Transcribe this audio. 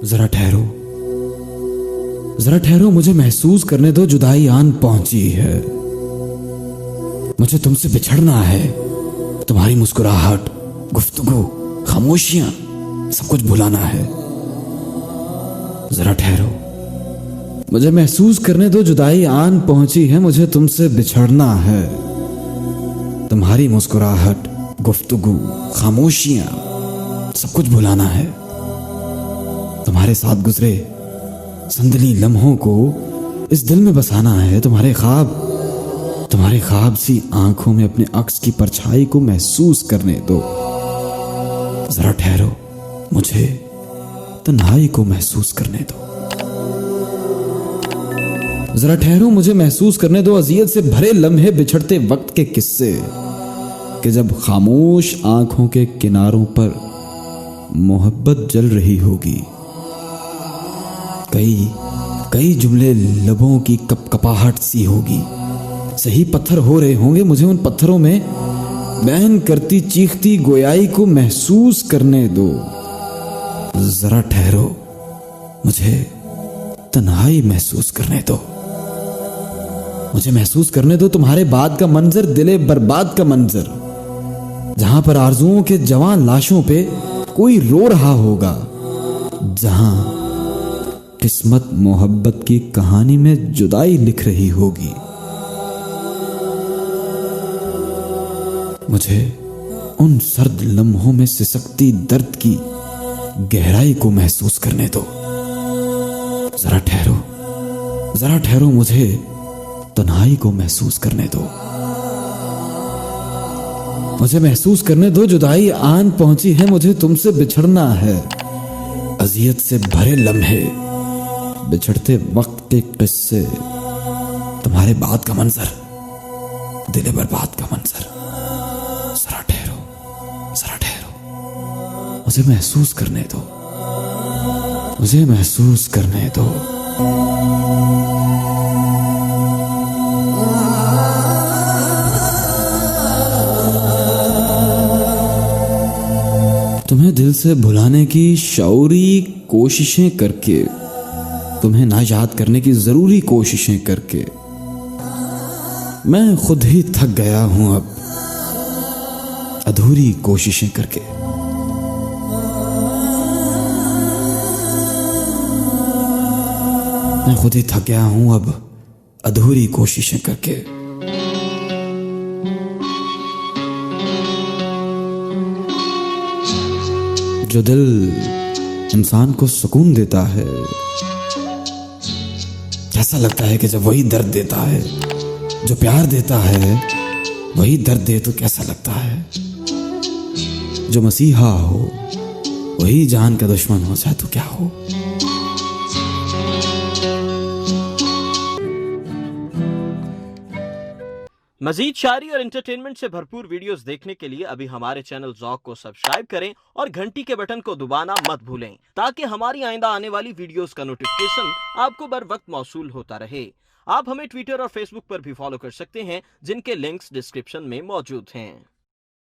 जरा ठहरो, जरा ठहरो, मुझे महसूस करने दो, जुदाई आन पहुंची है। मुझे तुमसे बिछड़ना है। तुम्हारी मुस्कुराहट, गुफ्तगू, खामोशियां, सब कुछ भुलाना है। जरा ठहरो, मुझे महसूस करने दो, जुदाई आन पहुंची है। मुझे तुमसे बिछड़ना है। तुम्हारी मुस्कुराहट, गुफ्तगू, खामोशियां, सब कुछ भुलाना है। तुम्हारे साथ गुजरे संदली लम्हों को इस दिल में बसाना है। तुम्हारे ख्वाब सी आंखों में अपने अक्स की परछाई को महसूस करने दो। जरा ठहरो, मुझे तन्हाई को महसूस करने दो। जरा ठहरो, मुझे महसूस करने दो अजियत से भरे लम्हे, बिछड़ते वक्त के किस्से, कि जब खामोश आंखों के किनारों पर मोहब्बत जल रही होगी। कई जुमले लबों की कपकपाहट सी होगी। सही पत्थर हो रहे होंगे। मुझे उन पत्थरों में बहन करती चीखती गोयाई को महसूस करने दो। जरा ठहरो, मुझे तन्हाई महसूस करने दो। मुझे महसूस करने दो तुम्हारे बाद का मंजर, दिले बर्बाद का मंजर, जहां पर आरजुओं के जवान लाशों पे कोई रो रहा होगा, जहां किस्मत मोहब्बत की कहानी में जुदाई लिख रही होगी। मुझे उन सर्द लम्हों में सिसकती दर्द की गहराई को महसूस करने दो। जरा ठहरो, जरा ठहरो, मुझे तन्हाई को महसूस करने दो। मुझे महसूस करने दो, जुदाई आन पहुंची है। मुझे तुमसे बिछड़ना है। अजियत से भरे लम्हे, बिछड़ते वक्त के किस्से, तुम्हारे बाद का मंजर, दिले बर्बाद का मंजर। जरा ठहरो, जरा ठहरो, मुझे महसूस करने दो, मुझे महसूस करने दो। तुम्हें दिल से भुलाने की शौरी कोशिशें करके, तुम्हें ना याद करने की जरूरी कोशिशें करके मैं खुद ही थक गया हूं अब, अधूरी कोशिशें करके। मैं खुद ही थक गया हूं अब, अधूरी कोशिशें करके। जो दिल इंसान को सुकून देता है, कैसा लगता है कि जब वही दर्द देता है। जो प्यार देता है वही दर्द दे तो कैसा लगता है। जो मसीहा हो वही जान का दुश्मन हो जाए तो क्या हो। मजीद शायरी और एंटरटेनमेंट से भरपूर वीडियोस देखने के लिए अभी हमारे चैनल ज़ौक़ को सब्सक्राइब करें और घंटी के बटन को दबाना मत भूलें, ताकि हमारी आइंदा आने वाली वीडियोस का नोटिफिकेशन आपको बर वक्त मौसूल होता रहे। आप हमें ट्विटर और फेसबुक पर भी फॉलो कर सकते हैं, जिनके लिंक्स डिस्क्रिप्शन में मौजूद हैं।